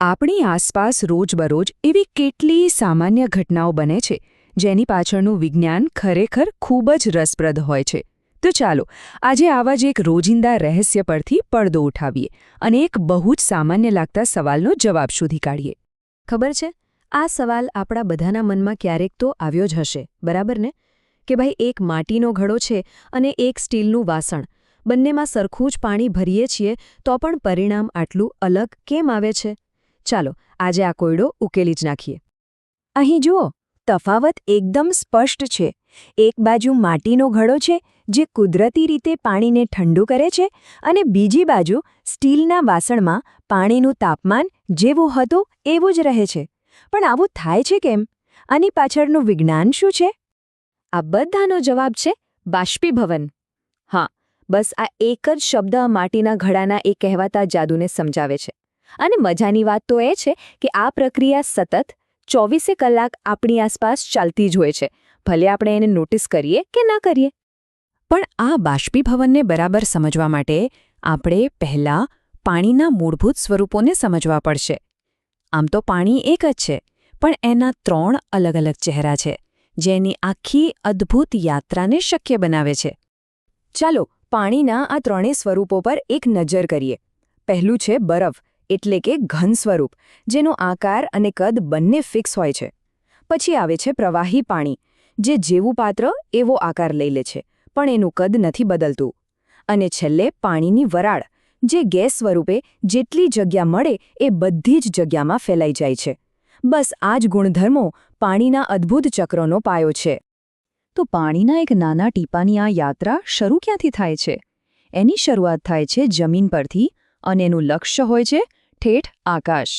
આપણી આસપાસ રોજબરોજ એવી કેટલી સામાન્ય ઘટનાઓ બને છે જેની પાછળનું વિજ્ઞાન ખરેખર ખૂબ જ રસપ્રદ હોય છે. તો ચાલો આજે આવા જ એક રોજિંદા રહસ્ય પરથી પડદો ઉઠાવીએ અને એક બહુ જ સામાન્ય લાગતા સવાલનો જવાબ શોધી કાઢીએ. ખબર છે, આ સવાલ આપણા બધાના મનમાં ક્યારેક તો આવ્યો જ હશે, બરાબર ને? કે ભાઈ, એક માટીનો ઘડો છે અને એક સ્ટીલનું વાસણ, બંનેમાં સરખું જ પાણી ભરીએ છીએ તો પણ પરિણામ આટલું અલગ કેમ આવે છે? ચાલો આજે આ કોયડો ઉકેલી જ નાખીએ. અહીં જુઓ, તફાવત એકદમ સ્પષ્ટ છે. એક બાજુ માટીનો ઘડો છે જે કુદરતી રીતે પાણીને ઠંડુ કરે છે અને બીજી બાજુ સ્ટીલના વાસણમાં પાણીનું તાપમાન જેવું હતું એવું જ રહે છે. પણ આવું થાય છે કેમ? આની પાછળનું વિજ્ઞાન શું છે? આ બધાનો જવાબ છે બાષ્પીભવન. હા, બસ આ એક જ શબ્દ માટીના ઘડાના એ કહેવાતા જાદુને સમજાવે છે. અને મજાની વાત તો એ છે કે આ પ્રક્રિયા સતત 24 કલાક આપણી આસપાસ ચાલતી જ હોય છે, ભલે આપણે એને નોટિસ કરીએ કે ના કરીએ. પણ આ બાષ્પીભવનને બરાબર સમજવા માટે આપણે પહેલાં પાણીના મૂળભૂત સ્વરૂપોને સમજવા પડશે. આમ તો પાણી એક જ છે, પણ એના 3 અલગ અલગ ચહેરા છે, જેની આખી અદ્ભુત યાત્રાને શક્ય બનાવે છે. ચાલો પાણીના આ 3 સ્વરૂપો પર એક નજર કરીએ. પહેલું છે બરફ, એટલે કે ઘન સ્વરૂપ, જેનો આકાર અને કદ બંને ફિક્સ હોય છે. પછી આવે છે પ્રવાહી પાણી, જે જેવું પાત્ર એવો આકાર લઈ લે છે, પણ એનું કદ નથી બદલતું. અને છેલ્લે પાણીની વરાળ, જે ગેસ સ્વરૂપે જેટલી જગ્યા મળે એ બધી જ જગ્યામાં ફેલાઈ જાય છે. બસ આ જ ગુણધર્મો પાણીના અદ્ભુત ચક્રનો પાયો છે. તો પાણીના એક નાના ટીપાની આ યાત્રા શરૂ ક્યાંથી થાય છે? એની શરૂઆત થાય છે જમીન પરથી, અને એનું લક્ષ્ય હોય છે ઠેઠ આકાશ.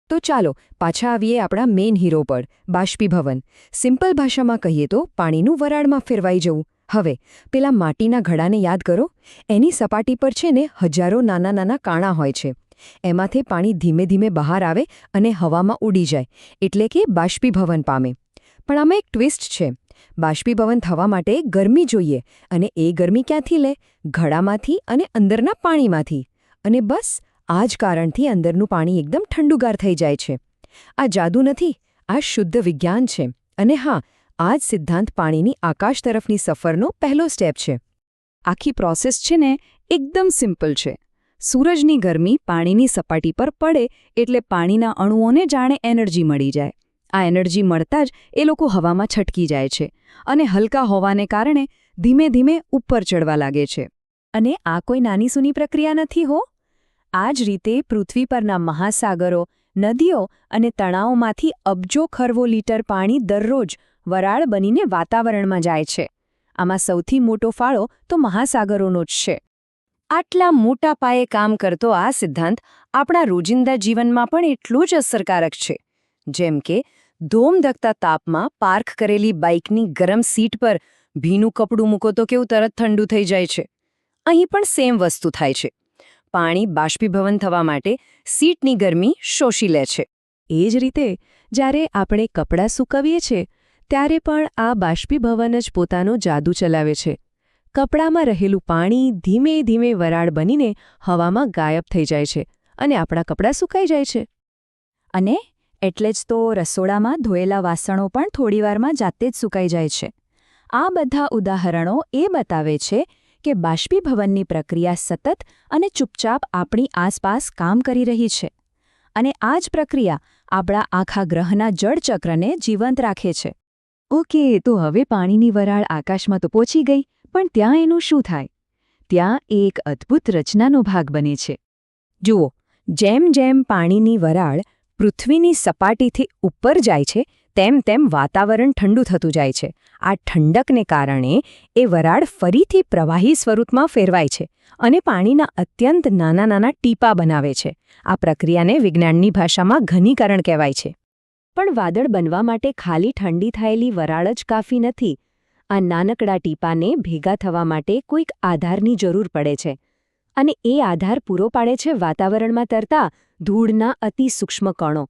તો ચાલો પાછા આવીએ આપણા મેઇન હીરો પર, બાષ્પીભવન. સિમ્પલ ભાષામાં કહીએ તો પાણીનું વરાળમાં ફેરવાઈ જવું. હવે પેલા માટીના ઘડાને યાદ કરો. એની સપાટી પર છે ને હજારો નાના નાના કાણા હોય છે. એમાંથી પાણી ધીમે ધીમે બહાર આવે અને હવામાં ઉડી જાય, એટલે કે બાષ્પીભવન પામે. પણ આમાં એક ટ્વિસ્ટ છે. બાષ્પીભવન થવા માટે ગરમી જોઈએ, અને એ ગરમી ક્યાંથી લે? ઘડામાંથી અને અંદરના પાણીમાંથી. અને બસ આ જ કારણથી અંદરનું પાણી એકદમ ઠંડુગાર થઈ જાય છે. આ જાદુ નથી, આ શુદ્ધ વિજ્ઞાન છે. અને હા, આ જ સિદ્ધાંત પાણીની આકાશ તરફની સફરનો પહેલો સ્ટેપ છે. આખી પ્રોસેસ છે ને એકદમ સિમ્પલ છે. સૂરજની ગરમી પાણીની સપાટી પર પડે એટલે પાણીના અણુઓને જાણે એનર્જી મળી જાય. આ એનર્જી મળતા જ એ લોકો હવામાં છટકી જાય છે અને હલકા હોવાને કારણે ધીમે ધીમે ઉપર ચડવા લાગે છે. અને આ કોઈ નાની સૂની પ્રક્રિયા નથી હો. આ જ રીતે પૃથ્વી પરના મહાસાગરો, નદીઓ અને તળાવોમાંથી અબજો ખરવો લીટર પાણી દરરોજ વરાળ બનીને વાતાવરણમાં જાય છે. આમાં સૌથી મોટો ફાળો તો મહાસાગરોનો જ છે. આટલા મોટા પાયે કામ કરતો આ સિદ્ધાંત આપણા રોજિંદા જીવનમાં પણ એટલો જ અસરકારક છે. જેમ કે ધોમધકતા તાપમાં પાર્ક કરેલી બાઇકની ગરમ સીટ પર ભીનું કપડું મૂકો તો કેવું તરત ઠંડુ થઈ જાય છે. અહીં પણ સેમ વસ્તુ થાય છે. પાણી બાષ્પીભવન થવા માટે સીટની ગરમી શોષી લે છે. એ જ રીતે જ્યારે આપણે કપડાં સૂકવીએ છીએ ત્યારે પણ આ બાષ્પીભવન જ પોતાનો જાદુ ચલાવે છે. કપડામાં રહેલું પાણી ધીમે ધીમે વરાળ બનીને હવામાં ગાયબ થઈ જાય છે અને આપણા કપડાં સુકાઈ જાય છે. અને એટલે જ તો રસોડામાં ધોયેલા વાસણો પણ થોડીવારમાં જાતે જ સુકાઈ જાય છે. આ બધા ઉદાહરણો એ બતાવે છે કે બાષ્પીભવનની પ્રક્રિયા સતત અને ચૂપચાપ આપણી આસપાસ કામ કરી રહી છે. અને આ જ પ્રક્રિયા આપણા આખા ગ્રહના જળચક્રને જીવંત રાખે છે. ઓકે, તો હવે પાણીની વરાળ આકાશમાં તો પહોંચી ગઈ, પણ ત્યાં એનું શું થાય? ત્યાં એક અદ્ભુત રચનાનો ભાગ બને છે. જુઓ, જેમ જેમ પાણીની વરાળ પૃથ્વીની સપાટીથી ઉપર જાય છે, તેમ તેમ વાતાવરણ ઠંડુ થતું જાય છે. આ ઠંડકને કારણે એ વરાળ ફરીથી પ્રવાહી સ્વરૂપમાં ફેરવાય છે અને પાણીના અત્યંત નાના નાના ટીપાં બનાવે છે. આ પ્રક્રિયાને વિજ્ઞાનની ભાષામાં ઘનીકરણ કહેવાય છે. પણ વાદળ બનવા માટે ખાલી ઠંડી થયેલી વરાળ જ કાફી નથી. આ નાનકડા ટીપાને ભેગા થવા માટે કોઈક આધારની જરૂર પડે છે. અને એ આધાર પૂરો પાડે છે વાતાવરણમાં તરતા ધૂળના અતિ સૂક્ષ્મ કણો.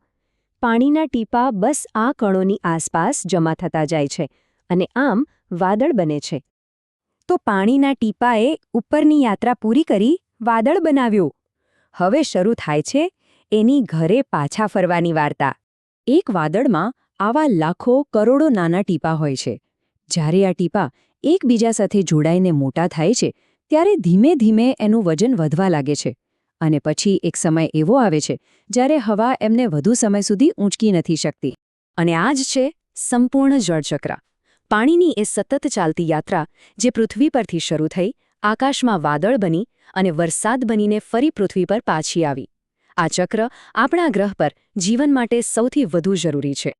પાણીના ટીપાં બસ આ કણોની આસપાસ જમા થતા જાય છે અને આમ વાદળ બને છે. તો પાણીના ટીપાએ ઉપરની યાત્રા પૂરી કરી વાદળ બનાવ્યું. હવે શરૂ થાય છે એની ઘરે પાછા ફરવાની વાર્તા. એક વાદળમાં આવા લાખો કરોડો નાના ટીપાં હોય છે. જ્યારે આ ટીપાં એકબીજા સાથે જોડાઈને મોટા થાય છે ત્યારે ધીમે ધીમે એનું વજન વધવા લાગે છે અને પછી એક સમય એવો આવે છે જ્યારે હવા એમને વધુ સમય સુધી ઊંચકી નથી શકતી. અને આ જ છે સંપૂર્ણ જળચક્ર. પાણીની એ સતત ચાલતી યાત્રા જે પૃથ્વી પરથી શરૂ થઈ, આકાશમાં વાદળ બની અને વરસાદ બનીને ફરી પૃથ્વી પર પાછી આવી. આ ચક્ર આપણા ગ્રહ પર જીવન માટે સૌથી વધુ જરૂરી છે.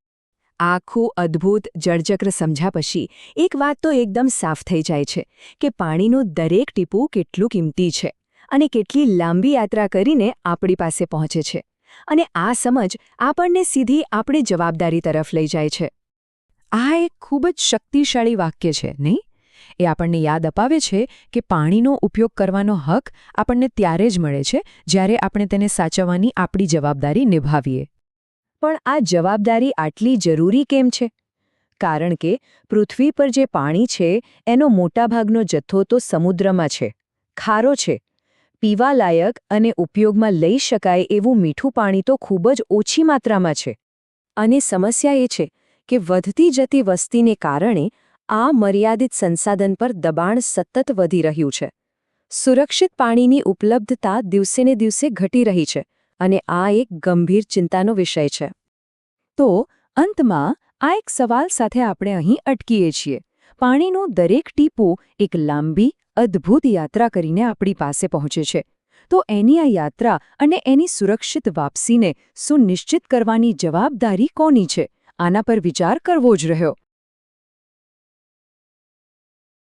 આખું અદ્ભુત જળચક્ર સમજ્યા પછી એક વાત તો એકદમ સાફ થઈ જાય છે કે પાણીનું દરેક ટીપું કેટલું કિંમતી છે અને કેટલી લાંબી યાત્રા કરીને આપણી પાસે પહોંચે છે. અને આ સમજ આપણને સીધી આપણી જવાબદારી તરફ લઈ જાય છે. આ એક ખૂબ જ શક્તિશાળી વાક્ય છે, નહીં? એ આપણને યાદ અપાવે છે કે પાણીનો ઉપયોગ કરવાનો હક આપણને ત્યારે જ મળે છે જ્યારે આપણે તેને સાચવવાની આપણી જવાબદારી નિભાવીએ. પણ આ જવાબદારી આટલી જરૂરી કેમ છે? કારણ કે પૃથ્વી પર જે પાણી છે એનો મોટાભાગનો જથ્થો તો સમુદ્રમાં છે, ખારો છે. પીવાલાયક અને ઉપયોગમાં લઈ શકાય એવું મીઠું પાણી તો ખૂબ જ ઓછી માત્રામાં છે. અને સમસ્યા એ છે કે વધતી જતી વસ્તીને કારણે આ મર્યાદિત સંસાધન પર દબાણ સતત વધી રહ્યું છે. સુરક્ષિત પાણીની ઉપલબ્ધતા દિવસેને દિવસે ઘટી રહી છે અને આ એક ગંભીર ચિંતાનો વિષય છે. તો અંતમાં આ એક સવાલ સાથે આપણે અહીં અટકીએ છીએ. પાણીનું દરેક ટીપું એક લાંબી, અદ્ભુત યાત્રા કરીને આપણી પાસે પહોંચે છે. તો એની આ યાત્રા અને એની સુરક્ષિત વાપસીને સુનિશ્ચિત કરવાની જવાબદારી કોની છે? આના પર વિચાર કરવો જ રહ્યો.